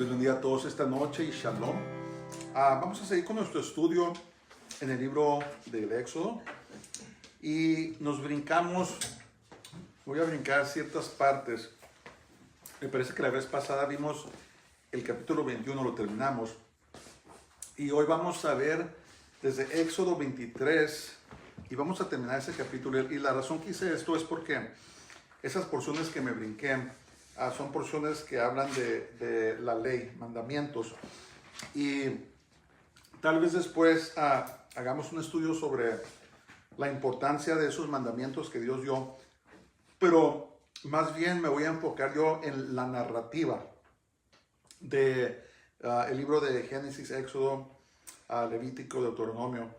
les bendiga a todos esta noche y shalom. Vamos a seguir con nuestro estudio en el libro del Éxodo y nos brincamos, voy a brincar ciertas partes. Me parece que la vez pasada vimos el capítulo 21, lo terminamos y hoy vamos a ver desde Éxodo 23 y vamos a terminar ese capítulo. Y la razón que hice esto es porque esas porciones que me brinqué son porciones que hablan de la ley, mandamientos. Y tal vez después hagamos un estudio sobre la importancia de esos mandamientos que Dios dio. Pero más bien me voy a enfocar yo en la narrativa de el libro de Génesis, Éxodo, Levítico, Deuteronomio.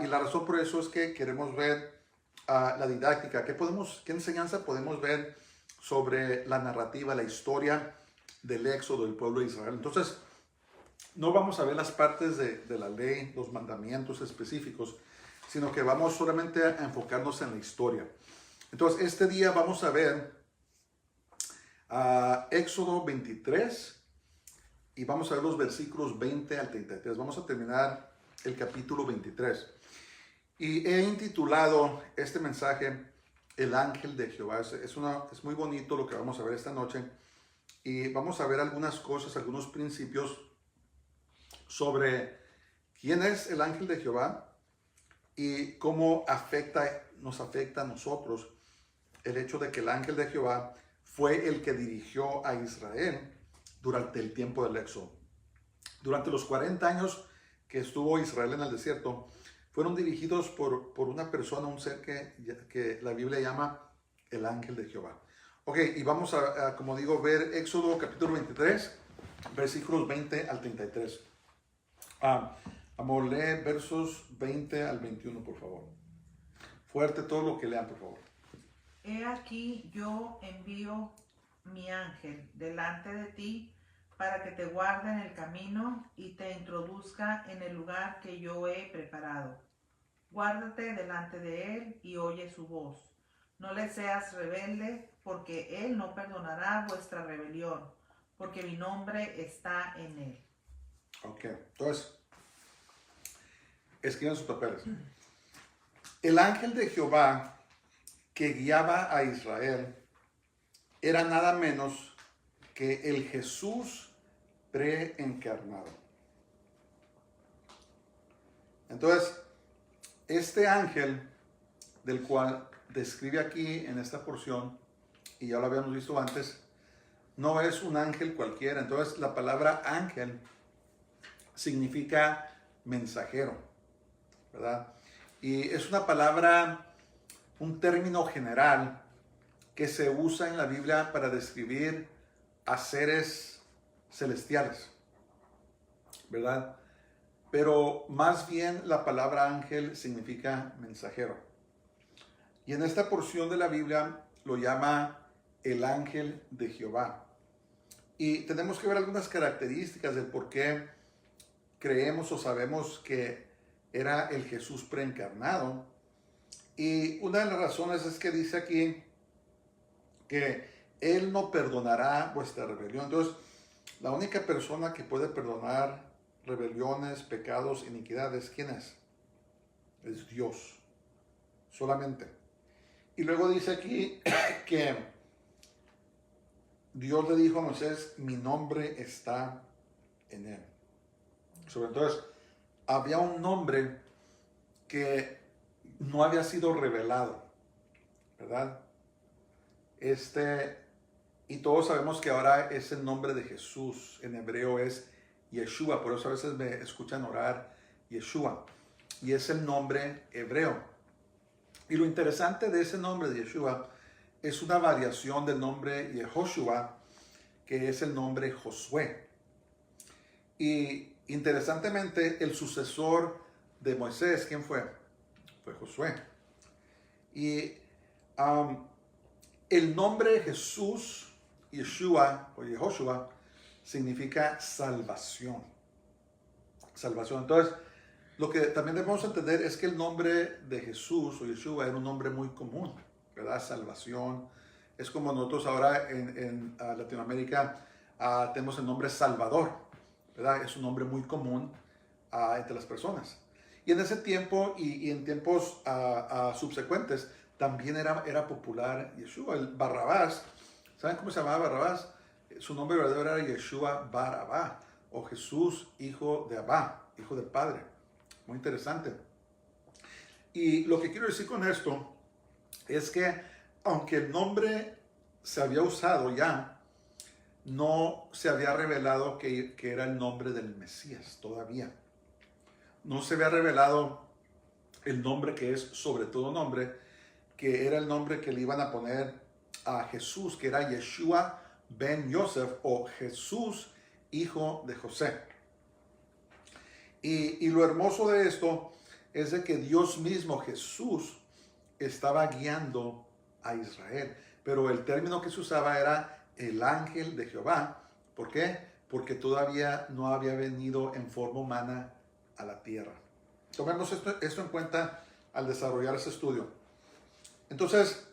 Y la razón por eso es que queremos ver la didáctica. ¿Qué enseñanza podemos ver sobre la narrativa, la historia del éxodo del pueblo de Israel? Entonces, no vamos a ver las partes de la ley, los mandamientos específicos, sino que vamos solamente a enfocarnos en la historia. Entonces, este día vamos a ver Éxodo 23 y vamos a ver los versículos 20 al 33. Vamos a terminar el capítulo 23. Y he intitulado este mensaje El ángel de Jehová. Es muy bonito lo que vamos a ver esta noche. Y vamos a ver algunas cosas, algunos principios sobre quién es el ángel de Jehová y cómo nos afecta a nosotros el hecho de que el ángel de Jehová fue el que dirigió a Israel durante el tiempo del éxodo. Durante los 40 años que estuvo Israel en el desierto, fueron dirigidos por una persona, un ser que la Biblia llama el ángel de Jehová. Ok, y vamos a, como digo, ver Éxodo capítulo 23, versículos 20 al 33. Amor, lee versos 20 al 21, por favor. Fuerte todo lo que lean, por favor. He aquí yo envío mi ángel delante de ti para que te guarde en el camino y te introduzca en el lugar que yo he preparado. Guárdate delante de él y oye su voz. No le seas rebelde, porque él no perdonará vuestra rebelión, porque mi nombre está en él. Ok, entonces, escriban sus papeles. El ángel de Jehová que guiaba a Israel era nada menos que el Jesús preencarnado. Entonces, este ángel del cual describe aquí en esta porción, y ya lo habíamos visto antes, no es un ángel cualquiera. Entonces, la palabra ángel significa mensajero, ¿verdad? Y es una palabra, un término general que se usa en la Biblia para describir a seres celestiales, ¿verdad? Pero más bien la palabra ángel significa mensajero. Y en esta porción de la Biblia lo llama el ángel de Jehová. Y tenemos que ver algunas características del por qué creemos o sabemos que era el Jesús preencarnado. Y una de las razones es que dice aquí que Él no perdonará vuestra rebelión. Entonces, la única persona que puede perdonar rebeliones, pecados, iniquidades, ¿quién es? Es Dios, solamente. Y luego dice aquí que Dios le dijo a Moisés, mi nombre está en él. Entonces, había un nombre que no había sido revelado, ¿verdad? Y todos sabemos que ahora es el nombre de Jesús. En hebreo es Yeshua, por eso a veces me escuchan orar Yeshua. Y es el nombre hebreo. Y lo interesante de ese nombre de Yeshua es una variación del nombre Yehoshua, que es el nombre Josué. Y interesantemente, el sucesor de Moisés, ¿quién fue? Fue Josué. Y el nombre Jesús, Yeshua o Yehoshua, significa salvación. Salvación. Entonces, lo que también debemos entender es que el nombre de Jesús o Yeshua era un nombre muy común, ¿verdad? Salvación. Es como nosotros ahora en Latinoamérica tenemos el nombre Salvador, ¿verdad? Es un nombre muy común entre las personas. Y en ese tiempo y en tiempos subsecuentes también era popular Yeshua. El Barrabás, ¿saben cómo se llamaba Barrabás? Su nombre verdadero era Yeshua Bar Abba, o Jesús, hijo de Abba, hijo del Padre. Muy interesante. Y lo que quiero decir con esto es que aunque el nombre se había usado ya, no se había revelado que era el nombre del Mesías todavía. No se había revelado el nombre que es sobre todo nombre, que era el nombre que le iban a poner a Jesús, que era Yeshua ben Yosef, o Jesús, hijo de José. Y lo hermoso de esto es de que Dios mismo, Jesús, estaba guiando a Israel. Pero el término que se usaba era el ángel de Jehová. ¿Por qué? Porque todavía no había venido en forma humana a la tierra. Tomemos esto en cuenta al desarrollar este estudio. Entonces,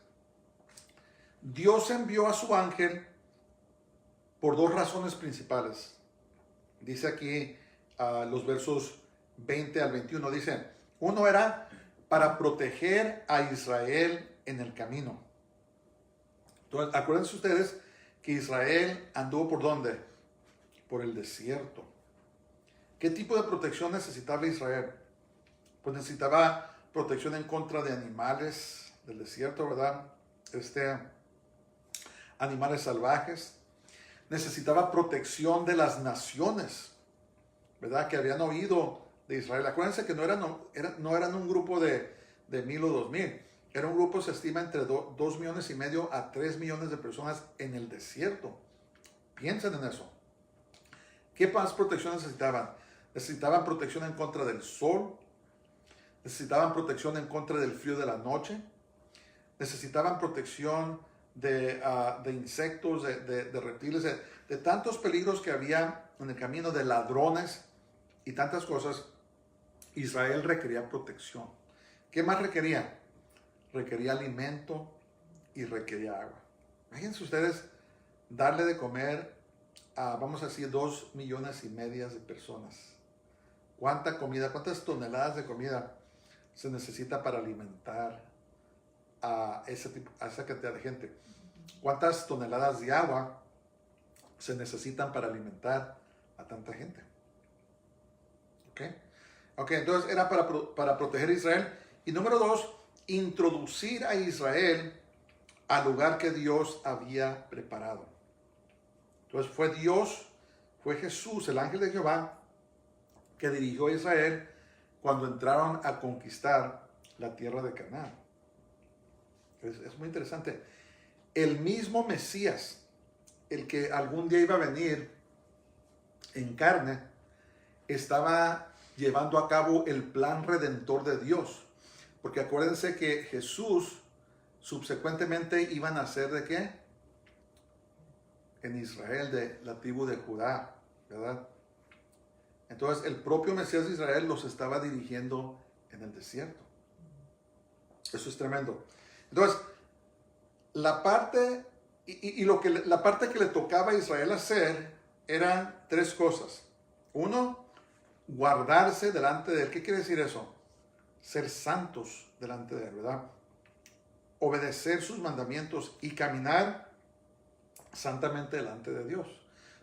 Dios envió a su ángel por dos razones principales. Dice aquí los versos 20 al 21, dice, uno era para proteger a Israel en el camino. Entonces, acuérdense ustedes que Israel anduvo ¿por dónde? Por el desierto. ¿Qué tipo de protección necesitaba Israel? Pues necesitaba protección en contra de animales del desierto, ¿verdad? Animales salvajes. Necesitaba protección de las naciones, ¿verdad? Que habían oído de Israel. Acuérdense que no eran un grupo de 1,000 o 2,000. Era un grupo, se estima, entre 2,5 millones a 3 millones de personas en el desierto. Piensen en eso. ¿Qué más protección necesitaban? Necesitaban protección en contra del sol. Necesitaban protección en contra del frío de la noche. Necesitaban protección de insectos, de reptiles, de tantos peligros que había en el camino, de ladrones y tantas cosas. Israel requería protección. ¿Qué más requería? Requería alimento y requería agua. Imagínense ustedes darle de comer a, vamos a decir, 2,5 millones de personas. ¿Cuánta comida, cuántas toneladas de comida se necesita para alimentar a esa cantidad de gente? ¿Cuántas toneladas de agua se necesitan para alimentar a tanta gente? Ok, entonces era para proteger a Israel. Y número 2, introducir a Israel al lugar que Dios había preparado. Entonces fue Jesús, el ángel de Jehová, que dirigió a Israel cuando entraron a conquistar la tierra de Canaán. Es muy interesante. El mismo Mesías, el que algún día iba a venir en carne, estaba llevando a cabo el plan redentor de Dios. Porque acuérdense que Jesús subsecuentemente iba a nacer ¿de qué? En Israel, de la tribu de Judá, ¿verdad? Entonces el propio Mesías de Israel los estaba dirigiendo en el desierto. Eso es tremendo. Entonces, la parte que le tocaba a Israel hacer eran 3 cosas. 1, guardarse delante de él. ¿Qué quiere decir eso? Ser santos delante de él, ¿verdad? Obedecer sus mandamientos y caminar santamente delante de Dios.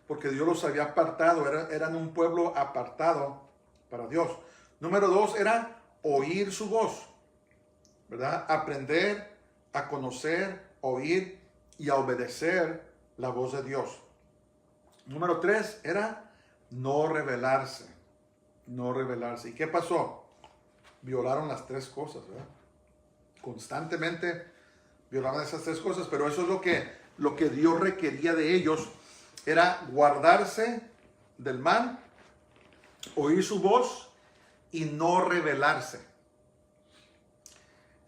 Porque Dios los había apartado, eran un pueblo apartado para Dios. Número 2 era oír su voz, ¿verdad? Aprender a conocer, oír y a obedecer la voz de Dios. Número 3 era no rebelarse. No rebelarse. ¿Y qué pasó? Violaron las 3 cosas, ¿verdad? Constantemente violaban esas 3 cosas, pero eso es lo que Dios requería de ellos, era guardarse del mal, oír su voz y no rebelarse.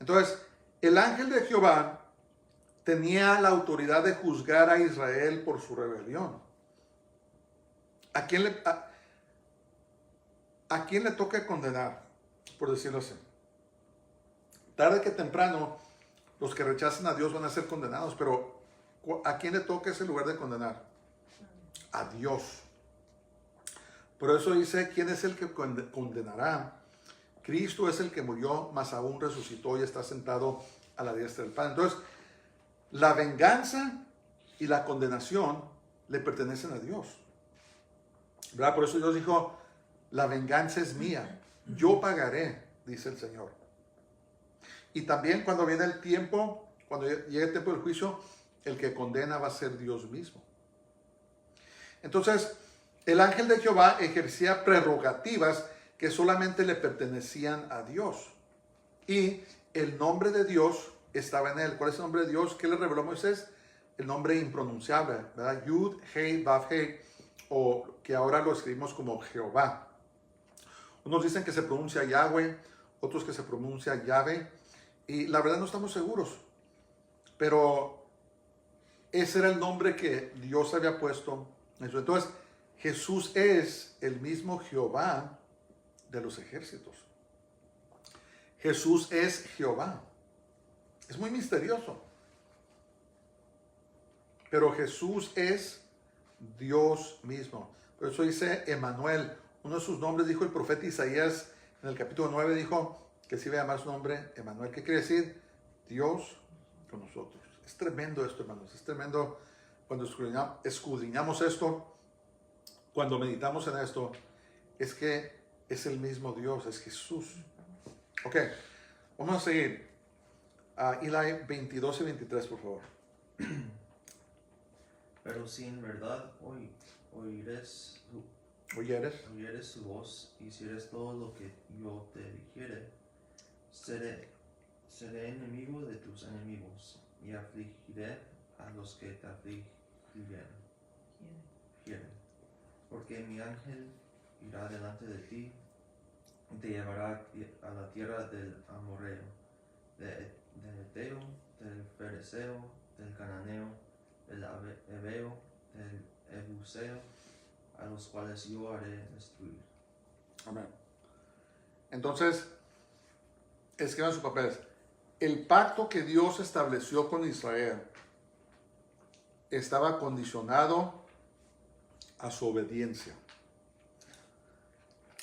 Entonces, el ángel de Jehová tenía la autoridad de juzgar a Israel por su rebelión. ¿A quién le toca condenar? Por decirlo así. Tarde que temprano, los que rechazan a Dios van a ser condenados, pero ¿a quién le toca ese lugar de condenar? a Dios. Por eso dice, ¿quién es el que condenará? Cristo es el que murió, mas aún resucitó y está sentado a la diestra del Padre. Entonces, la venganza y la condenación le pertenecen a Dios, ¿verdad? Por eso Dios dijo, la venganza es mía, yo pagaré, dice el Señor. Y también cuando viene el tiempo, cuando llegue el tiempo del juicio, el que condena va a ser Dios mismo. Entonces, el ángel de Jehová ejercía prerrogativas que solamente le pertenecían a Dios. Y el nombre de Dios estaba en él. ¿Cuál es el nombre de Dios? ¿Qué le reveló Moisés? El nombre impronunciable, ¿verdad? Yud, Hei, Vav, Hei, o que ahora lo escribimos como Jehová. Unos dicen que se pronuncia Yahweh, otros que se pronuncia Yahvé, y la verdad no estamos seguros. Pero ese era el nombre que Dios había puesto. Entonces, Jesús es el mismo Jehová de los ejércitos. Jesús es Jehová. Es muy misterioso. Pero Jesús es Dios mismo. Por eso dice Emmanuel. Uno de sus nombres, dijo el profeta Isaías en el capítulo 9, dijo que se iba a llamar su nombre Emmanuel. ¿Qué quiere decir? Dios con nosotros. Es tremendo esto, hermanos. Es tremendo cuando escudriñamos esto, cuando meditamos en esto, es que es el mismo Dios, es Jesús. Ok, vamos a seguir. Eli 22 y 23, por favor. Pero si en verdad oyeres su voz y hicieres todo lo que yo te dijere, seré enemigo de tus enemigos y afligiré a los que te afligieren. Porque mi ángel irá delante de ti y te llevará a la tierra del amorreo, del eteo, del fereceo, del cananeo, del heveo, del ebuseo, a los cuales yo haré destruir. Amén. Entonces, escriban sus papeles. El pacto que Dios estableció con Israel estaba condicionado a su obediencia.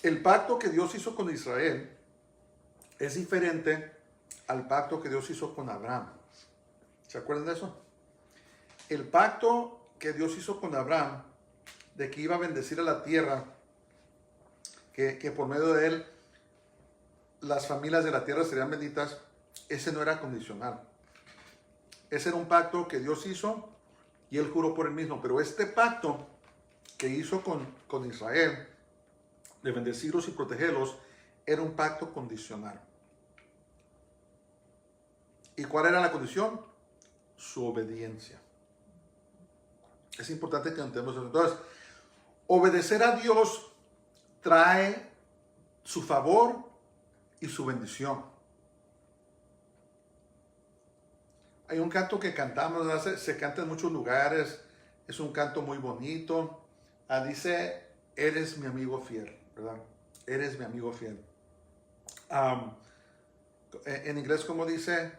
El pacto que Dios hizo con Israel es diferente al pacto que Dios hizo con Abraham. ¿Se acuerdan de eso? El pacto que Dios hizo con Abraham, de que iba a bendecir a la tierra, que por medio de él las familias de la tierra serían benditas, ese no era condicional. Ese era un pacto que Dios hizo y él juró por él mismo. Pero este pacto que hizo con Israel, de bendecirlos y protegerlos, era un pacto condicional. ¿Y cuál era la condición? Su obediencia. Es importante que entendamos eso. Entonces, obedecer a Dios trae su favor y su bendición. Hay un canto que cantamos, se canta en muchos lugares, es un canto muy bonito. Dice, eres mi amigo fiel, ¿verdad? Eres mi amigo fiel. En inglés, como dice,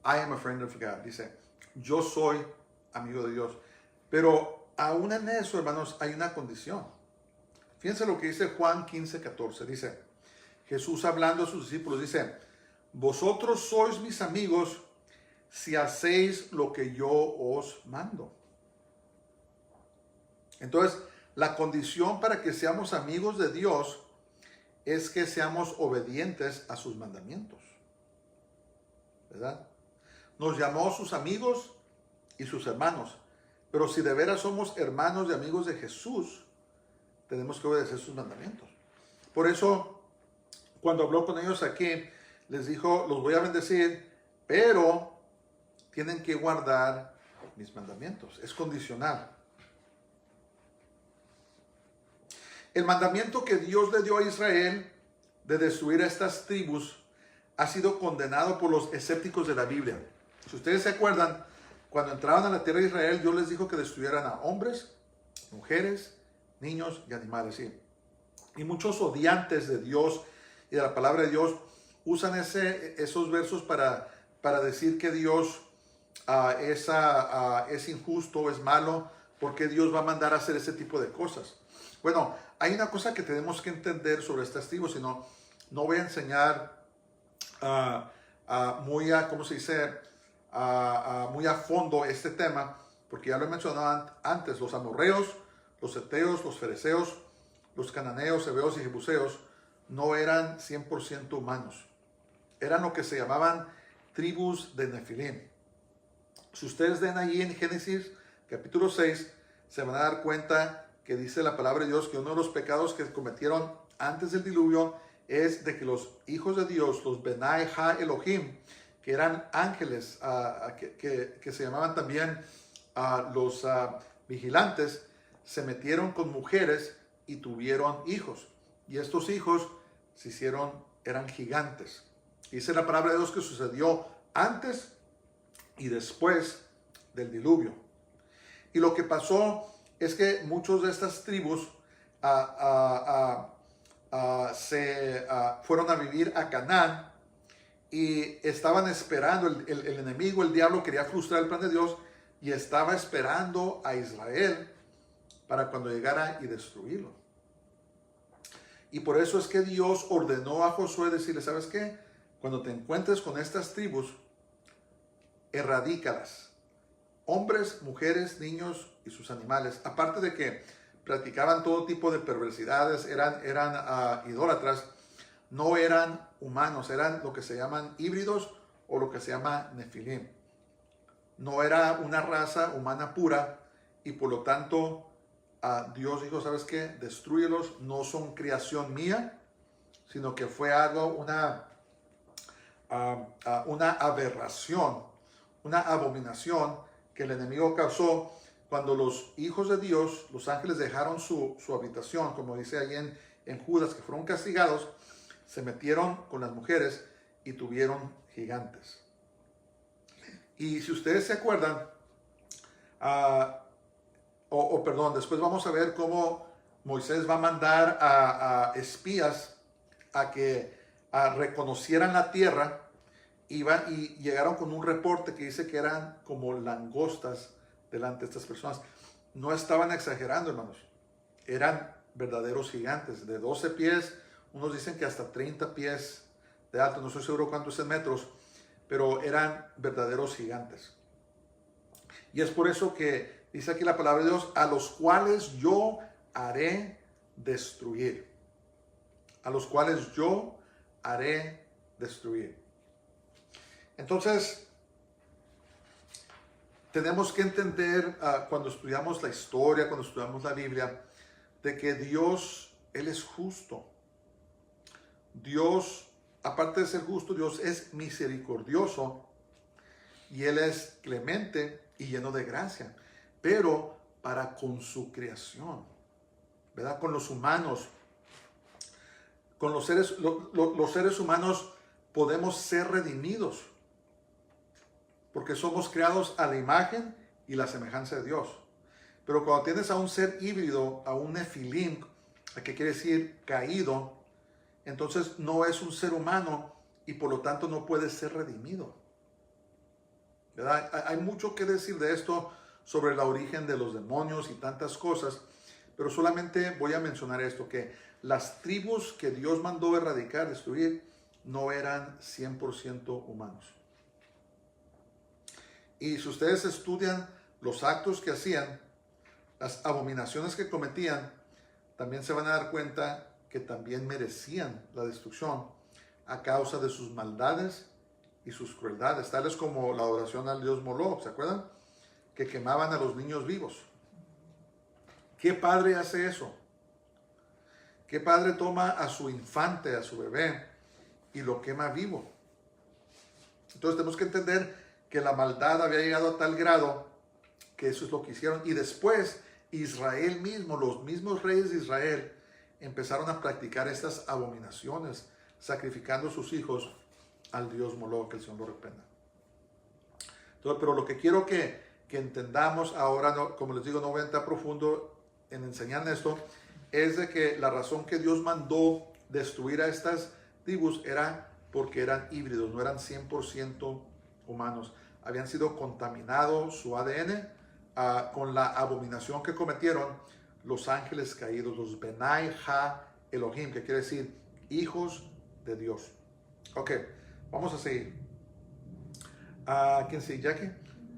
I am a friend of God. Dice, yo soy amigo de Dios. Pero aún en eso, hermanos, hay una condición. Fíjense lo que dice Juan 15:14. Dice, Jesús hablando a sus discípulos, dice, vosotros sois mis amigos si hacéis lo que yo os mando. Entonces, la condición para que seamos amigos de Dios es que seamos obedientes a sus mandamientos, ¿verdad? Nos llamó sus amigos y sus hermanos, pero si de veras somos hermanos y amigos de Jesús, tenemos que obedecer sus mandamientos. Por eso, cuando habló con ellos aquí, les dijo, los voy a bendecir, pero tienen que guardar mis mandamientos. Es condicional. El mandamiento que Dios le dio a Israel de destruir a estas tribus ha sido condenado por los escépticos de la Biblia. Si ustedes se acuerdan, cuando entraban a la tierra de Israel, Dios les dijo que destruyeran a hombres, mujeres, niños y animales. ¿Sí? Y muchos odiantes de Dios y de la palabra de Dios usan esos versos para decir que Dios es injusto, es malo, ¿Por qué Dios va a mandar a hacer ese tipo de cosas? Bueno, hay una cosa que tenemos que entender sobre estas tribus, sino no voy a enseñar muy a, ¿cómo se dice? Muy a fondo este tema, porque ya lo he mencionado antes, los amorreos, los heteos, los fereceos, los cananeos, heveos y jebuseos no eran 100% humanos. Eran lo que se llamaban tribus de Nefilim. Si ustedes ven ahí en Génesis capítulo 6, se van a dar cuenta que dice la palabra de Dios que uno de los pecados que cometieron antes del diluvio es de que los hijos de Dios, los Benai Ha Elohim, que eran ángeles, que se llamaban también los vigilantes, se metieron con mujeres y tuvieron hijos. Y estos hijos eran gigantes. Dice la palabra de Dios que sucedió antes y después del diluvio. Y lo que pasó es que muchos de estas tribus fueron a vivir a Canaán y estaban esperando, el enemigo, el diablo, quería frustrar el plan de Dios y estaba esperando a Israel para cuando llegara y destruirlo. Y por eso es que Dios ordenó a Josué decirle, ¿sabes qué? Cuando te encuentres con estas tribus, erradícalas. Hombres, mujeres, niños y sus animales. Aparte de que practicaban todo tipo de perversidades, eran idólatras, no eran humanos, eran lo que se llaman híbridos o lo que se llama nefilim. No era una raza humana pura y por lo tanto Dios dijo, ¿sabes qué? Destrúyelos, no son creación mía, sino que fue algo, una aberración, una abominación que el enemigo causó cuando los hijos de Dios, los ángeles, dejaron su habitación, como dice ahí en Judas, que fueron castigados, se metieron con las mujeres y tuvieron gigantes. Y si ustedes se acuerdan, perdón, después vamos a ver cómo Moisés va a mandar a espías a que reconocieran la tierra. Iban y llegaron con un reporte que dice que eran como langostas delante de estas personas. No estaban exagerando, hermanos. Eran verdaderos gigantes, de 12 pies, unos dicen que hasta 30 pies de alto, no estoy seguro cuántos en metros, pero eran verdaderos gigantes. Y es por eso que dice aquí la palabra de Dios, a los cuales yo haré destruir. A los cuales yo haré destruir. Entonces, tenemos que entender cuando estudiamos la historia, cuando estudiamos la Biblia, de que Dios, Él es justo. Dios, aparte de ser justo, Dios es misericordioso y Él es clemente y lleno de gracia, pero para con su creación, ¿verdad? Con los humanos, con los seres humanos podemos ser redimidos. Porque somos creados a la imagen y la semejanza de Dios. Pero cuando tienes a un ser híbrido, a un nefilim, ¿qué quiere decir? Caído, entonces no es un ser humano y por lo tanto no puede ser redimido. ¿Verdad? Hay mucho que decir de esto sobre el origen de los demonios y tantas cosas, pero solamente voy a mencionar esto, que las tribus que Dios mandó erradicar, destruir, no eran 100% humanos. Y si ustedes estudian los actos que hacían, las abominaciones que cometían, también se van a dar cuenta que también merecían la destrucción a causa de sus maldades y sus crueldades, tales como la adoración al dios Moloch, ¿se acuerdan? Que quemaban a los niños vivos. ¿Qué padre hace eso? ¿Qué padre toma a su infante, a su bebé, y lo quema vivo? Entonces tenemos que entender que la maldad había llegado a tal grado que eso es lo que hicieron. Y después Israel mismo, los mismos reyes de Israel, empezaron a practicar estas abominaciones, sacrificando a sus hijos al dios Moloch, que el Señor lo reprenda. Entonces, pero lo que quiero que entendamos ahora, como les digo, no voy a entrar profundo en enseñar esto, es de que la razón que Dios mandó destruir a estas tribus era porque eran híbridos, no eran 100% humanos. Habían sido contaminados su ADN con la abominación que cometieron los ángeles caídos, los Benai Ha Elohim, que quiere decir hijos de Dios. Ok, vamos a seguir. ¿Quién sigue, Jackie?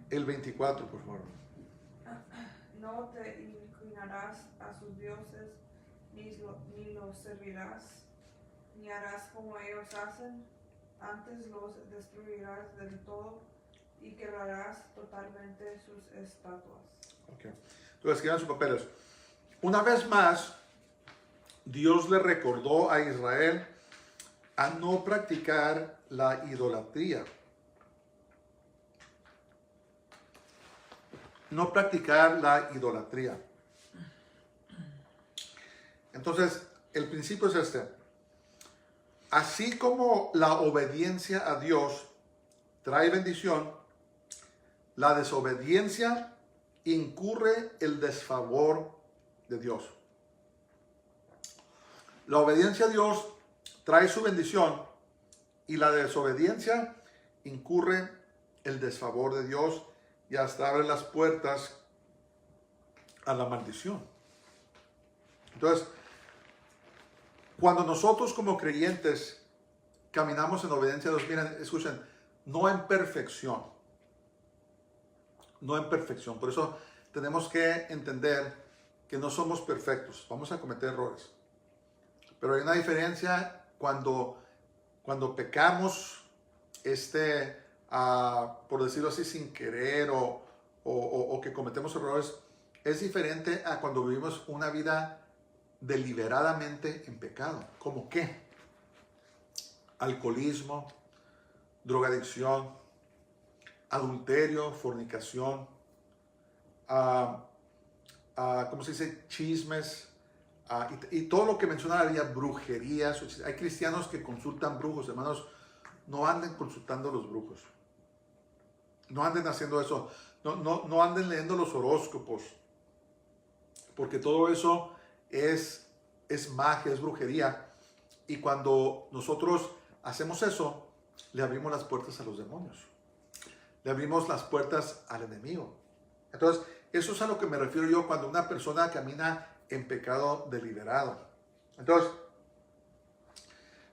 El 24, por favor. No te inclinarás a sus dioses, ni los servirás, ni harás como ellos hacen. Antes los destruirás del todo y quebrarás totalmente sus estatuas. Okay. Entonces, escriban sus papeles. Una vez más, Dios le recordó a Israel a no practicar la idolatría. No practicar la idolatría. Entonces, el principio es este. Así como la obediencia a Dios trae bendición, la desobediencia incurre el desfavor de Dios. La obediencia a Dios trae su bendición y la desobediencia incurre el desfavor de Dios y hasta abre las puertas a la maldición. Entonces, cuando nosotros como creyentes caminamos en obediencia a Dios, miren, escuchen, no en perfección. No en perfección. Por eso tenemos que entender que no somos perfectos. Vamos a cometer errores. Pero hay una diferencia cuando pecamos, por decirlo así, sin querer o que cometemos errores. Es diferente a cuando vivimos una vida deliberadamente en pecado. ¿Cómo qué? Alcoholismo, drogadicción, adulterio, fornicación, ¿cómo se dice? Chismes, y todo lo que menciona la Biblia, brujerías. Hay cristianos que consultan brujos, hermanos. No anden consultando a los brujos. No anden haciendo eso. No anden leyendo los horóscopos. Porque todo eso es magia, es brujería. Y cuando nosotros hacemos eso, le abrimos las puertas a los demonios. Le abrimos las puertas al enemigo. Entonces, eso es a lo que me refiero yo cuando una persona camina en pecado deliberado. Entonces,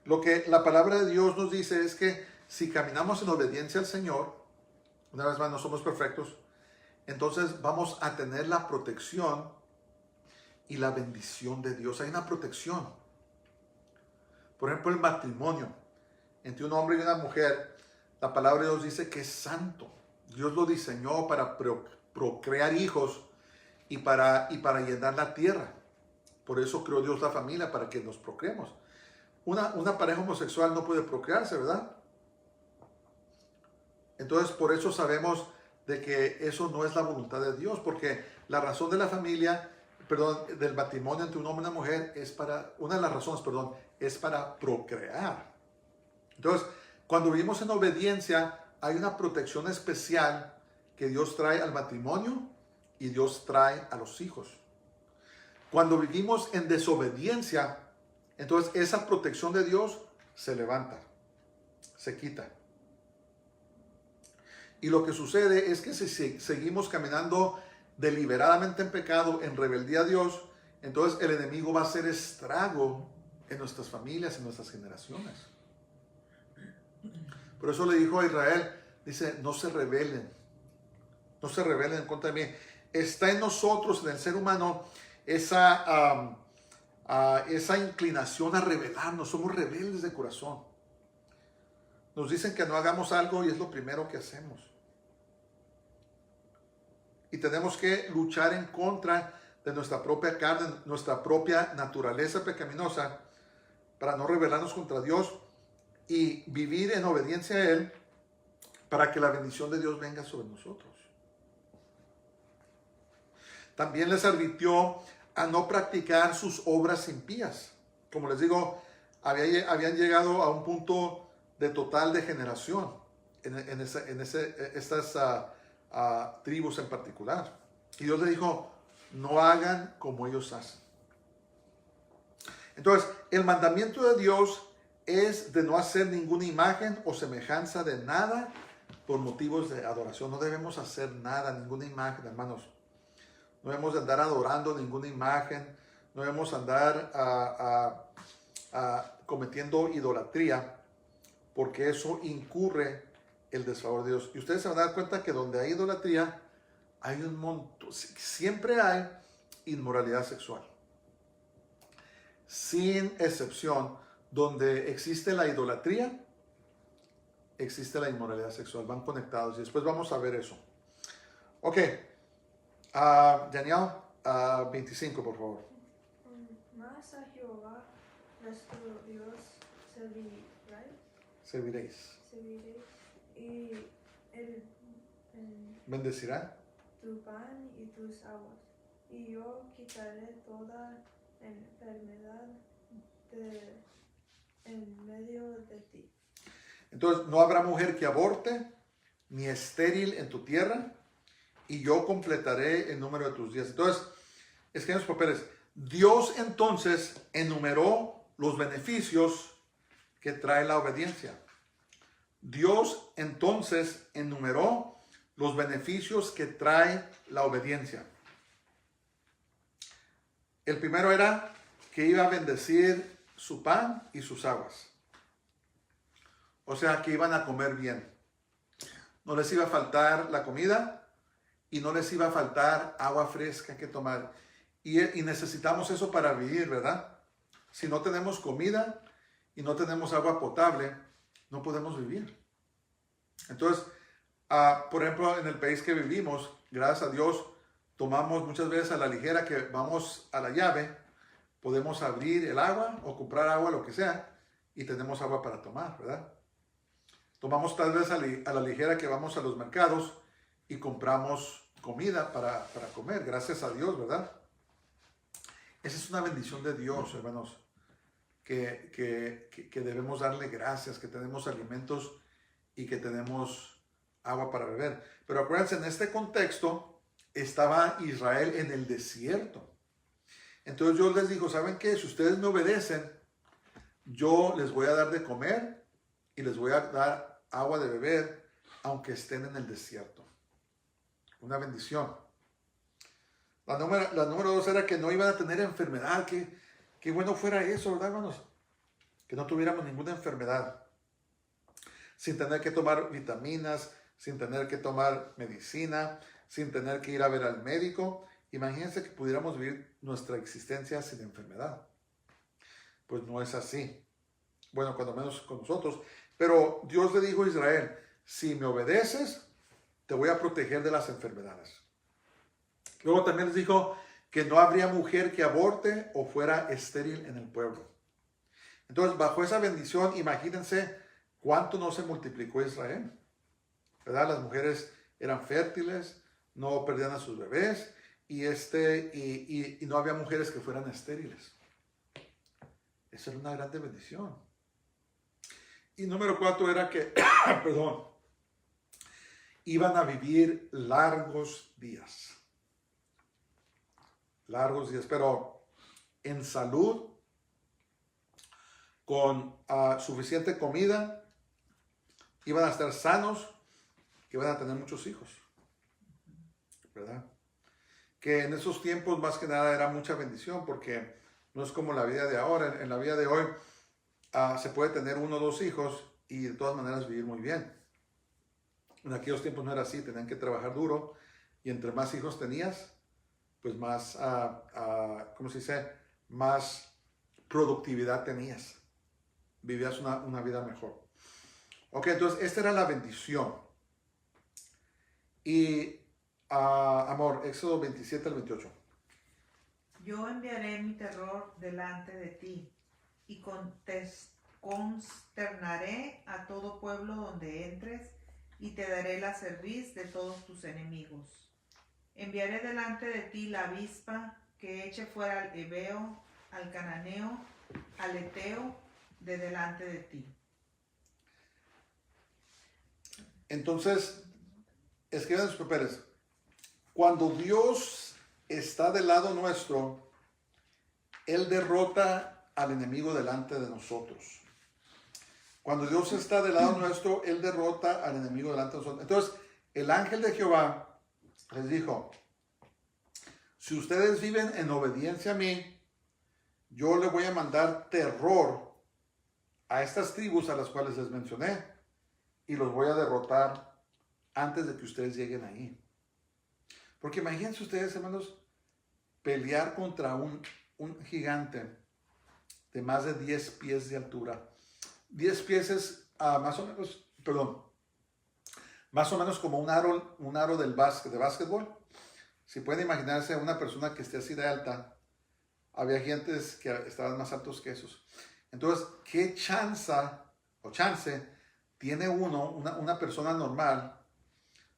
lo que la palabra de Dios nos dice es que si caminamos en obediencia al Señor, una vez más no somos perfectos, entonces vamos a tener la protección y la bendición de Dios. Hay una protección. Por ejemplo, el matrimonio entre un hombre y una mujer, la palabra de Dios dice que es santo. Dios lo diseñó para procrear hijos y para llenar la tierra. Por eso creó Dios la familia, para que nos procreemos. Una pareja homosexual no puede procrearse, ¿verdad? Entonces, por eso sabemos de que eso no es la voluntad de Dios, porque la razón de la familia, del matrimonio entre un hombre y una mujer una de las razones, es para procrear. Entonces, cuando vivimos en obediencia, hay una protección especial que Dios trae al matrimonio y Dios trae a los hijos. Cuando vivimos en desobediencia, entonces esa protección de Dios se levanta, se quita. Y lo que sucede es que si seguimos caminando deliberadamente en pecado, en rebeldía a Dios, entonces el enemigo va a hacer estrago en nuestras familias, en nuestras generaciones. Por eso le dijo a Israel, dice, no se rebelen en contra de mí. Está en nosotros, en el ser humano, esa inclinación a rebelarnos. Somos rebeldes de corazón. Nos dicen que no hagamos algo y es lo primero que hacemos. Y tenemos que luchar en contra de nuestra propia carne, nuestra propia naturaleza pecaminosa, para no rebelarnos contra Dios y vivir en obediencia a Él, para que la bendición de Dios venga sobre nosotros. También les advirtió a no practicar sus obras impías. Como les digo, habían llegado a un punto de total degeneración en estas tribus en particular. Y Dios le dijo, no hagan como ellos hacen. Entonces, el mandamiento de Dios es de no hacer ninguna imagen o semejanza de nada por motivos de adoración. No debemos hacer nada, ninguna imagen, hermanos. no debemos andar adorando ninguna imagen, no debemos andar cometiendo idolatría, porque eso incurre el desfavor de Dios. Y ustedes se van a dar cuenta que donde hay idolatría, hay un montón, siempre hay inmoralidad sexual. Sin excepción, donde existe la idolatría, existe la inmoralidad sexual, van conectados y después vamos a ver eso. Ok, Daniel, 25 por favor. Mas a Jehová nuestro Dios Serviréis. y él Bendecirá. tu pan y tus aguas, y yo quitaré toda enfermedad en medio de ti. Entonces, no habrá mujer que aborte, ni estéril en tu tierra, y yo completaré el número de tus días. Entonces, escriben los papeles. Dios entonces enumeró los beneficios que trae la obediencia. Dios entonces enumeró los beneficios que trae la obediencia. El primero era que iba a bendecir su pan y sus aguas. O sea, que iban a comer bien. No les iba a faltar la comida y no les iba a faltar agua fresca que tomar. Y necesitamos eso para vivir, ¿verdad? Si no tenemos comida y no tenemos agua potable, no podemos vivir. Entonces, por ejemplo, en el país que vivimos, gracias a Dios, tomamos muchas veces a la ligera que vamos a la llave, podemos abrir el agua o comprar agua, lo que sea, y tenemos agua para tomar, ¿verdad? Tomamos tal vez a la ligera que vamos a los mercados y compramos comida para comer, gracias a Dios, ¿verdad? Esa es una bendición de Dios, hermanos, que debemos darle gracias, que tenemos alimentos y que tenemos agua para beber. Pero acuérdense, en este contexto estaba Israel en el desierto. Entonces Dios les dijo, ¿saben qué? Si ustedes me obedecen, yo les voy a dar de comer y les voy a dar agua de beber, aunque estén en el desierto. Una bendición. La número 2 era que no iban a tener enfermedad. Qué bueno fuera eso, ¿verdad, hermanos? Que no tuviéramos ninguna enfermedad. Sin tener que tomar vitaminas, sin tener que tomar medicina, sin tener que ir a ver al médico. Imagínense que pudiéramos vivir nuestra existencia sin enfermedad. Pues no es así. Bueno, cuando menos con nosotros. Pero Dios le dijo a Israel, si me obedeces, te voy a proteger de las enfermedades. Luego también les dijo que no habría mujer que aborte o fuera estéril en el pueblo. Entonces, bajo esa bendición, imagínense cuánto no se multiplicó Israel. ¿Verdad? Las mujeres eran fértiles, no perdían a sus bebés y no había mujeres que fueran estériles. Esa era una grande bendición. Y número 4 era que, iban a vivir largos días. Largos días, pero en salud, con suficiente comida, iban a estar sanos, iban a tener muchos hijos, ¿verdad? Que en esos tiempos más que nada era mucha bendición, porque no es como la vida de ahora. En la vida de hoy se puede tener 1 o 2 hijos y de todas maneras vivir muy bien. En aquellos tiempos no era así, tenían que trabajar duro y entre más hijos tenías, pues más, ¿cómo se dice? Más productividad tenías. Vivías una vida mejor. Ok, entonces esta era la bendición. Y, amor, Éxodo 27 al 28. Yo enviaré mi terror delante de ti y consternaré a todo pueblo donde entres y te daré la cerviz de todos tus enemigos. Enviaré delante de ti la avispa que eche fuera al heveo, al cananeo, al eteo de delante de ti. Entonces, escriban sus papeles. Cuando Dios está del lado nuestro, Él derrota al enemigo delante de nosotros. Cuando Dios está del lado nuestro, Él derrota al enemigo delante de nosotros. Entonces, el ángel de Jehová les dijo, si ustedes viven en obediencia a mí, yo le voy a mandar terror a estas tribus a las cuales les mencioné y los voy a derrotar antes de que ustedes lleguen ahí. Porque imagínense ustedes, hermanos, pelear contra un gigante de más de 10 pies de altura. 10 pies es más o menos como un aro de básquetbol. Si pueden imaginarse una persona que esté así de alta, había gentes que estaban más altos que esos. Entonces, ¿qué chance tiene una persona normal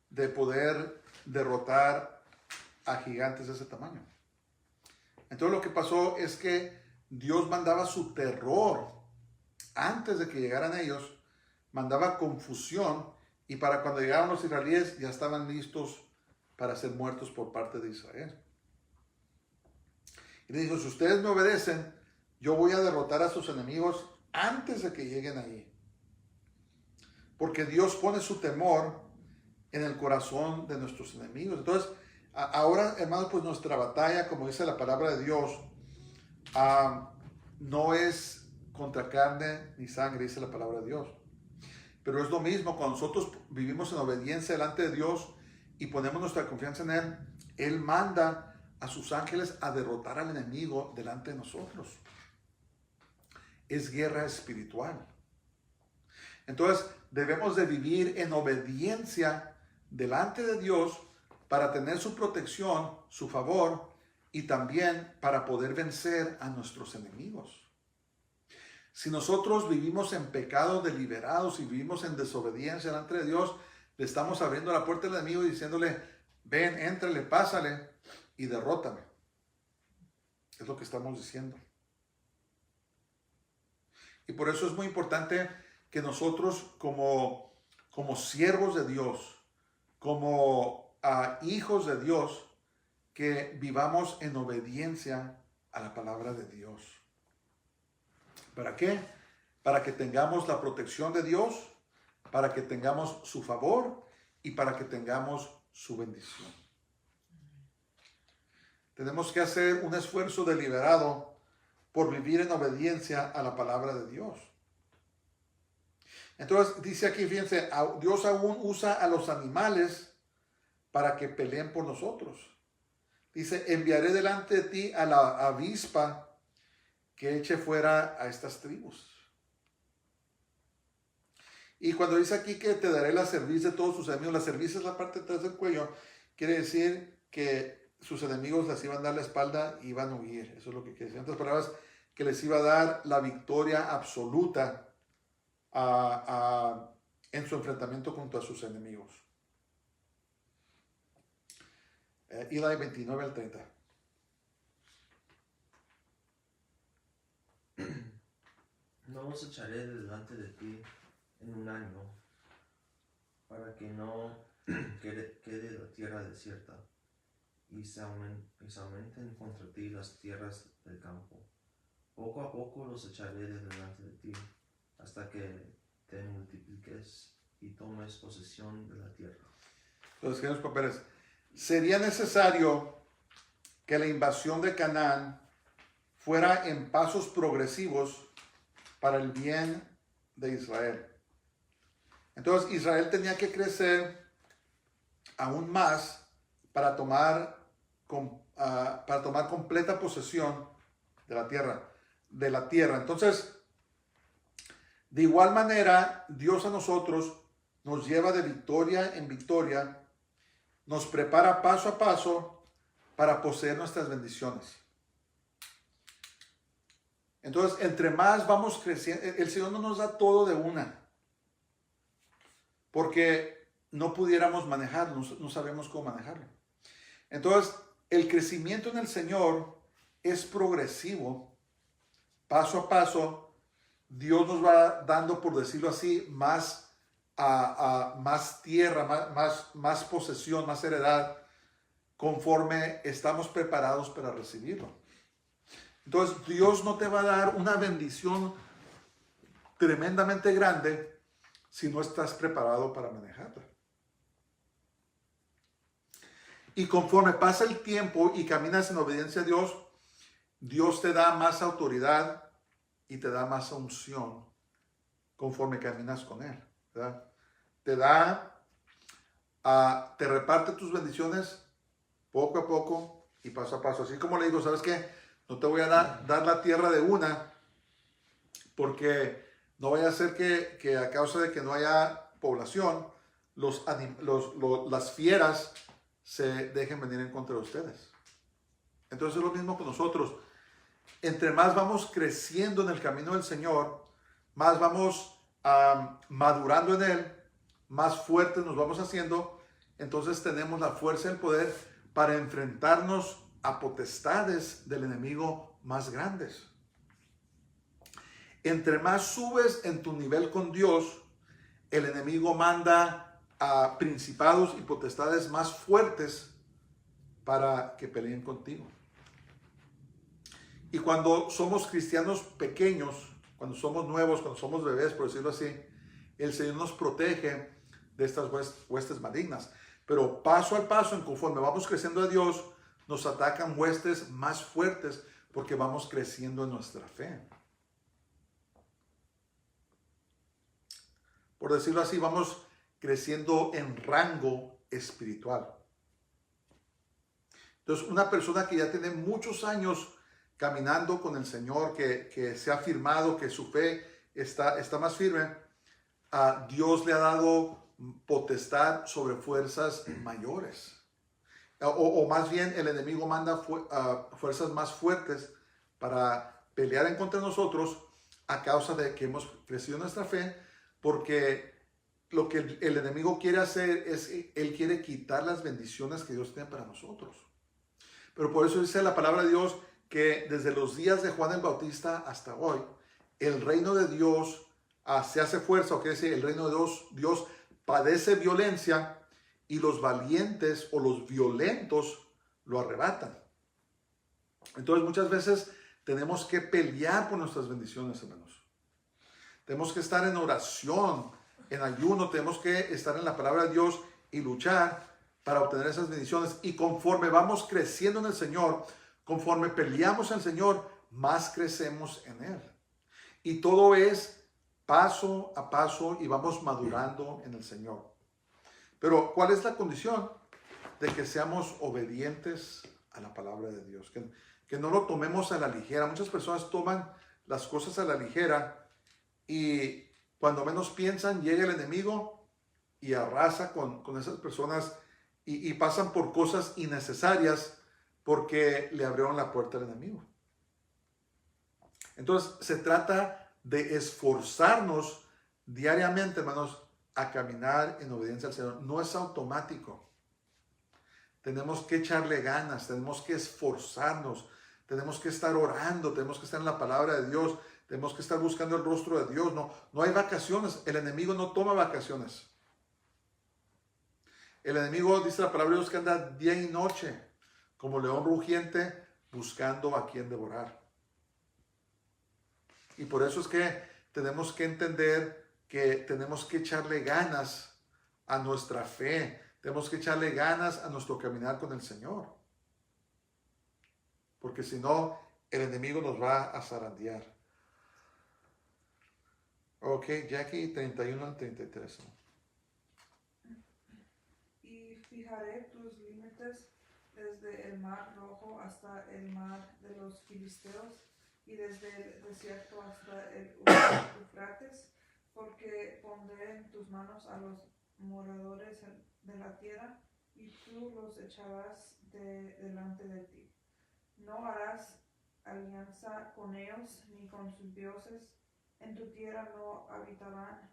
de poder derrotar a gigantes de ese tamaño? Entonces lo que pasó es que Dios mandaba su terror antes de que llegaran ellos, mandaba confusión, y para cuando llegaron los israelíes ya estaban listos para ser muertos por parte de Israel. Y le dijo, si ustedes me obedecen, yo voy a derrotar a sus enemigos antes de que lleguen allí. Porque Dios pone su temor en el corazón de nuestros enemigos. Entonces, ahora, hermanos, pues nuestra batalla, como dice la palabra de Dios, no es contra carne ni sangre, dice la palabra de Dios. Pero es lo mismo cuando nosotros vivimos en obediencia delante de Dios y ponemos nuestra confianza en Él. Él manda a sus ángeles a derrotar al enemigo delante de nosotros. Es guerra espiritual. Entonces debemos de vivir en obediencia delante de Dios para tener su protección, su favor, y también para poder vencer a nuestros enemigos. Si nosotros vivimos en pecado deliberados y vivimos en desobediencia delante de Dios, le estamos abriendo la puerta al enemigo y diciéndole, ven, éntrale, pásale y derrótame. Es lo que estamos diciendo. Y por eso es muy importante que nosotros como siervos de Dios, como hijos de Dios, que vivamos en obediencia a la palabra de Dios. ¿Para qué? Para que tengamos la protección de Dios, para que tengamos su favor y para que tengamos su bendición. Tenemos que hacer un esfuerzo deliberado por vivir en obediencia a la palabra de Dios. Entonces dice aquí, fíjense, Dios aún usa a los animales para que peleen por nosotros. Dice, enviaré delante de ti a la avispa que eche fuera a estas tribus. Y cuando dice aquí que te daré la cerviz de todos sus enemigos, la cerviz es la parte de atrás del cuello, quiere decir que sus enemigos les iban a dar la espalda y iban a huir. Eso es lo que quiere decir. En otras palabras, que les iba a dar la victoria absoluta en su enfrentamiento contra sus enemigos. Eli 29 al 30. No los echaré delante de ti en un año, para que no quede la tierra desierta, y se aumenten contra ti las tierras del campo. Poco a poco los echaré delante de ti, hasta que te multipliques y tomes posesión de la tierra. Entonces, queridos papeles, sería necesario que la invasión de Canaán fuera en pasos progresivos para el bien de Israel. Entonces Israel tenía que crecer aún más para tomar completa posesión de la tierra. Entonces, de igual manera, Dios a nosotros nos lleva de victoria en victoria, nos prepara paso a paso para poseer nuestras bendiciones. Entonces, entre más vamos creciendo, el Señor no nos da todo de una, porque no pudiéramos manejarlo, no sabemos cómo manejarlo. Entonces, el crecimiento en el Señor es progresivo, paso a paso. Dios nos va dando, por decirlo así, más tierra, más posesión, más heredad, conforme estamos preparados para recibirlo. Entonces, Dios no te va a dar una bendición tremendamente grande si no estás preparado para manejarla. Y conforme pasa el tiempo y caminas en obediencia a Dios, Dios te da más autoridad y te da más unción conforme caminas con Él, ¿verdad? Te reparte tus bendiciones poco a poco y paso a paso. Así como le digo, ¿sabes qué? No te voy a dar la tierra de una, porque no vaya a ser que a causa de que no haya población, las fieras se dejen venir en contra de ustedes. Entonces es lo mismo con nosotros. Entre más vamos creciendo en el camino del Señor, más vamos madurando en Él, más fuertes nos vamos haciendo. Entonces tenemos la fuerza y el poder para enfrentarnos a potestades del enemigo más grandes. Entre más subes en tu nivel con Dios, el enemigo manda a principados y potestades más fuertes para que peleen contigo. Y cuando somos cristianos pequeños, cuando somos nuevos, cuando somos bebés, por decirlo así, el Señor nos protege de estas huestes malignas. Pero paso al paso, conforme vamos creciendo a Dios, nos atacan huestes más fuertes porque vamos creciendo en nuestra fe. Por decirlo así, vamos creciendo en rango espiritual. Entonces, una persona que ya tiene muchos años caminando con el Señor, que se ha afirmado, que su fe está más firme, Dios le ha dado potestad sobre fuerzas mayores. O más bien, el enemigo manda fuerzas más fuertes para pelear en contra de nosotros a causa de que hemos crecido en nuestra fe, porque lo que el enemigo quiere hacer es, él quiere quitar las bendiciones que Dios tiene para nosotros. Pero por eso dice la palabra de Dios que desde los días de Juan el Bautista hasta hoy, el reino de Dios se hace fuerza, o quiere decir, el reino de Dios padece violencia y los valientes o los violentos lo arrebatan. Entonces muchas veces tenemos que pelear por nuestras bendiciones, hermanos. Tenemos que estar en oración, en ayuno, tenemos que estar en la palabra de Dios y luchar para obtener esas bendiciones. Y conforme vamos creciendo en el Señor, conforme peleamos en el Señor, más crecemos en Él. Y todo es paso a paso y vamos madurando en el Señor. Pero ¿cuál es la condición? De que seamos obedientes a la palabra de Dios, que no lo tomemos a la ligera. Muchas personas toman las cosas a la ligera y cuando menos piensan llega el enemigo y arrasa con esas personas y pasan por cosas innecesarias porque le abrieron la puerta al enemigo. Entonces se trata de esforzarnos diariamente, hermanos, a caminar en obediencia al Señor. No es automático. Tenemos que echarle ganas, tenemos que esforzarnos, tenemos que estar orando, tenemos que estar en la palabra de Dios, tenemos que estar buscando el rostro de Dios. No hay vacaciones. El enemigo no toma vacaciones. El enemigo, dice la palabra de Dios, que anda día y noche como león rugiente buscando a quien devorar. Y por eso es que tenemos que entender que tenemos que echarle ganas a nuestra fe. Tenemos que echarle ganas a nuestro caminar con el Señor. Porque si no, el enemigo nos va a zarandear. Ok, Jackie, 31 al 33. Y fijaré tus límites desde el mar rojo hasta el mar de los filisteos y desde el desierto hasta el Eufrates, porque pondré en tus manos a los moradores de la tierra y tú los echarás delante de ti. No harás alianza con ellos ni con sus dioses. En tu tierra no habitarán,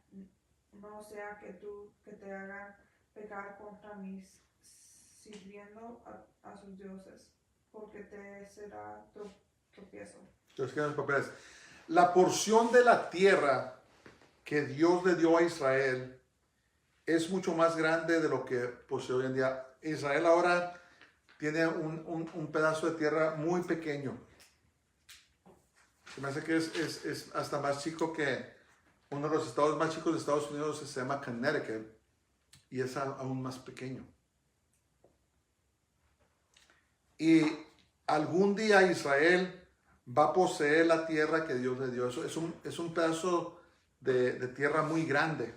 no sea que te hagan pecar contra mí sirviendo a sus dioses, porque te será tropiezo. Entonces, ¿qué son los papeles? La porción de la tierra que Dios le dio a Israel es mucho más grande de lo que posee hoy en día. Israel ahora tiene un pedazo de tierra muy pequeño. Se me hace que es hasta más chico que uno de los estados más chicos de Estados Unidos, se llama Connecticut, y es aún más pequeño. Y algún día Israel va a poseer la tierra que Dios le dio. Eso es un pedazo de tierra muy grande.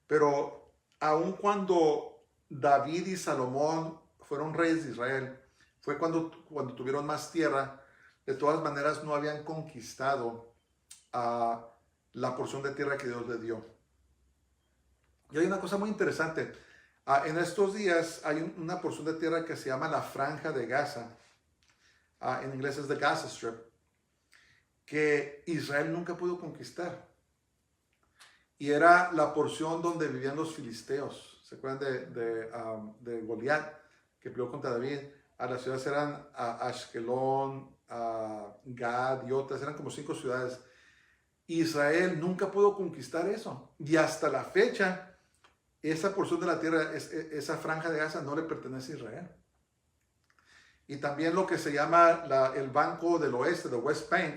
Pero aun cuando David y Salomón fueron reyes de Israel, fue cuando tuvieron más tierra, de todas maneras no habían conquistado la porción de tierra que Dios les dio. Y hay una cosa muy interesante. En estos días hay una porción de tierra que se llama la Franja de Gaza. En inglés es the Gaza Strip, que Israel nunca pudo conquistar. Y era la porción donde vivían los filisteos. ¿Se acuerdan de Goliat, que peleó contra David? Las ciudades eran Ashkelon, Gad y otras. Eran como 5 ciudades. Israel nunca pudo conquistar eso. Y hasta la fecha, esa porción de la tierra, esa franja de Gaza no le pertenece a Israel. Y también lo que se llama el Banco del Oeste, the West Bank,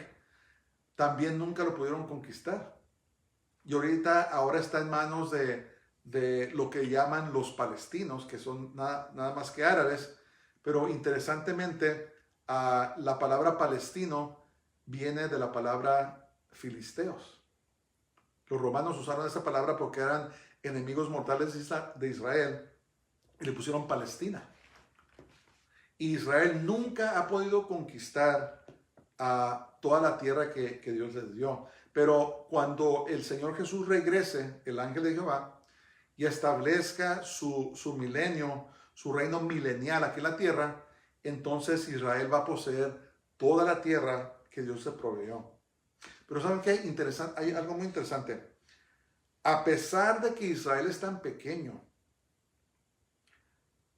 también nunca lo pudieron conquistar. Y ahora está en manos de lo que llaman los palestinos, que son nada más que árabes. Pero interesantemente, la palabra palestino viene de la palabra filisteos. Los romanos usaron esa palabra porque eran enemigos mortales de Israel y le pusieron Palestina. Israel nunca ha podido conquistar toda la tierra que Dios les dio. Pero cuando el Señor Jesús regrese, el ángel de Jehová, y establezca su milenio, su reino milenial aquí en la tierra, entonces Israel va a poseer toda la tierra que Dios le proveyó. Pero ¿saben qué? Hay algo muy interesante. A pesar de que Israel es tan pequeño,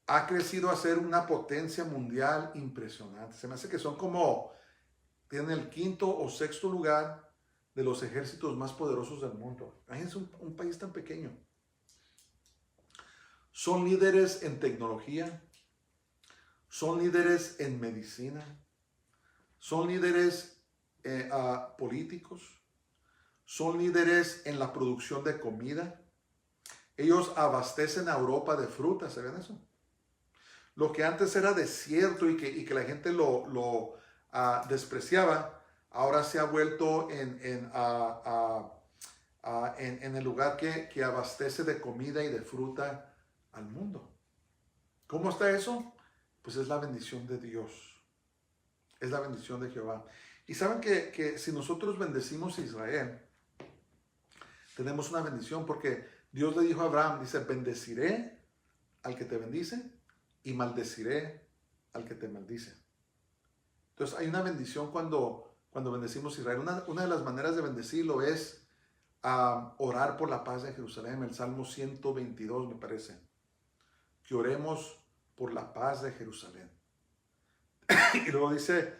ha crecido a ser una potencia mundial impresionante. Se me hace que tienen el 5º o 6º lugar de los ejércitos más poderosos del mundo. Es un país tan pequeño. Son líderes en tecnología, son líderes en medicina, son líderes políticos, son líderes en la producción de comida. Ellos abastecen a Europa de frutas, ¿se ven eso? Lo que antes era desierto y que la gente lo despreciaba, ahora se ha vuelto en el lugar que abastece de comida y de fruta al mundo. ¿Cómo está eso? Pues es la bendición de Dios. Es la bendición de Jehová. Y saben que si nosotros bendecimos a Israel, tenemos una bendición porque Dios le dijo a Abraham, dice, bendeciré al que te bendice y maldeciré al que te maldice. Entonces hay una bendición cuando bendecimos a Israel. Una de las maneras de bendecirlo es orar por la paz de Jerusalén. El Salmo 122 me parece. Que oremos por la paz de Jerusalén. Y luego dice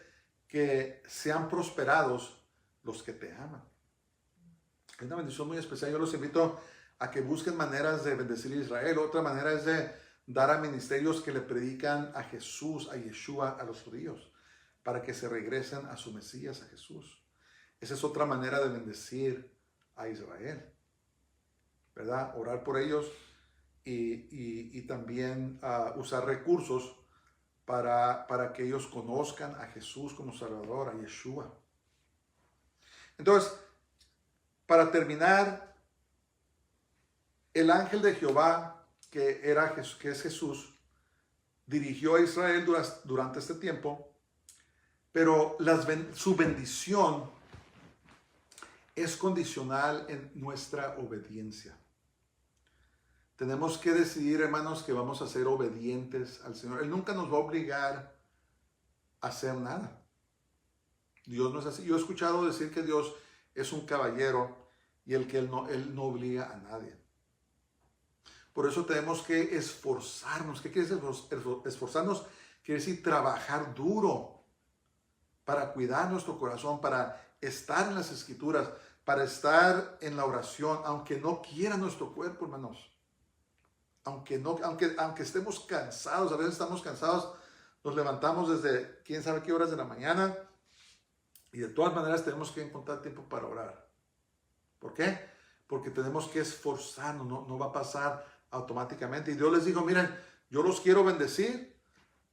que sean prosperados los que te aman. Es una bendición muy especial. Yo los invito a que busquen maneras de bendecir a Israel. Otra manera es de dar a ministerios que le predican a Jesús, a Yeshua, a los judíos, para que se regresen a su Mesías, a Jesús. Esa es otra manera de bendecir a Israel, ¿verdad? Orar por ellos y también usar recursos para que ellos conozcan a Jesús como Salvador, a Yeshua. Entonces, para terminar, el ángel de Jehová, que es Jesús, dirigió a Israel durante este tiempo, pero su bendición es condicional en nuestra obediencia. Tenemos que decidir, hermanos, que vamos a ser obedientes al Señor. Él nunca nos va a obligar a hacer nada. Dios no es así. Yo he escuchado decir que Dios es un caballero y Él no obliga a nadie. Por eso tenemos que esforzarnos. ¿Qué quiere decir esforzarnos? Quiere decir trabajar duro para cuidar nuestro corazón, para estar en las Escrituras, para estar en la oración, aunque no quiera nuestro cuerpo, hermanos. Aunque estemos cansados, a veces estamos cansados, nos levantamos desde quién sabe qué horas de la mañana y de todas maneras tenemos que encontrar tiempo para orar. ¿Por qué? Porque tenemos que esforzarnos, no va a pasar automáticamente. Y Dios les dijo, miren, yo los quiero bendecir,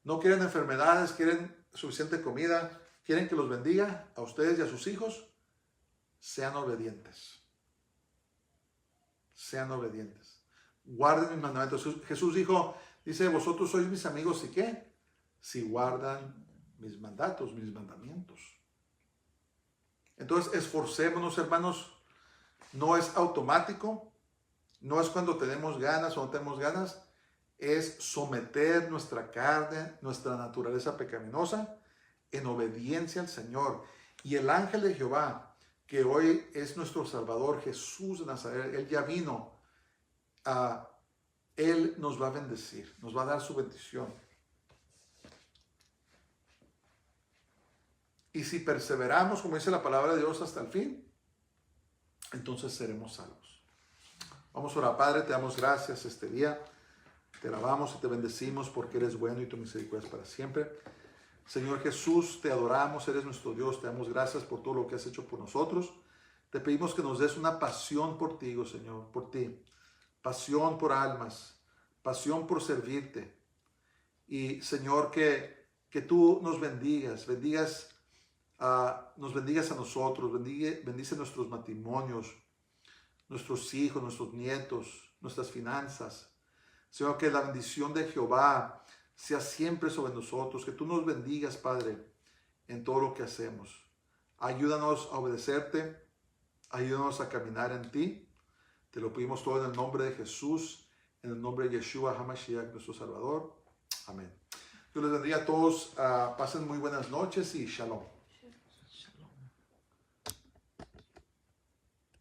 No quieren enfermedades, quieren suficiente comida, quieren que los bendiga a ustedes y a sus hijos. Sean obedientes. Sean obedientes. Guarden mis mandamientos. Jesús dijo, dice, vosotros sois mis amigos, ¿y qué? Si guardan mis mandatos, mis mandamientos. Entonces, esforcémonos, hermanos. No es automático. No es cuando tenemos ganas o no tenemos ganas. Es someter nuestra carne, nuestra naturaleza pecaminosa, en obediencia al Señor. Y el ángel de Jehová, que hoy es nuestro Salvador, Jesús de Nazaret, Él ya vino, Él nos va a bendecir, nos va a dar su bendición. Y si perseveramos, como dice la palabra de Dios, hasta el fin, entonces seremos salvos. Vamos a orar. Padre, te damos gracias este día. Te alabamos y te bendecimos porque eres bueno y tu misericordia es para siempre. Señor Jesús, te adoramos, eres nuestro Dios, te damos gracias por todo lo que has hecho por nosotros. Te pedimos que nos des una pasión por ti, oh Señor, por ti. Pasión por almas, pasión por servirte. Y Señor, que tú nos bendigas, nos bendigas a nosotros, bendice nuestros matrimonios, nuestros hijos, nuestros nietos, nuestras finanzas. Señor, que la bendición de Jehová sea siempre sobre nosotros, que tú nos bendigas, Padre, en todo lo que hacemos. Ayúdanos a obedecerte, ayúdanos a caminar en ti. Te lo pedimos todo en el nombre de Jesús, en el nombre de Yeshua HaMashiach, nuestro Salvador. Amén. Dios les bendiga a todos, pasen muy buenas noches y shalom.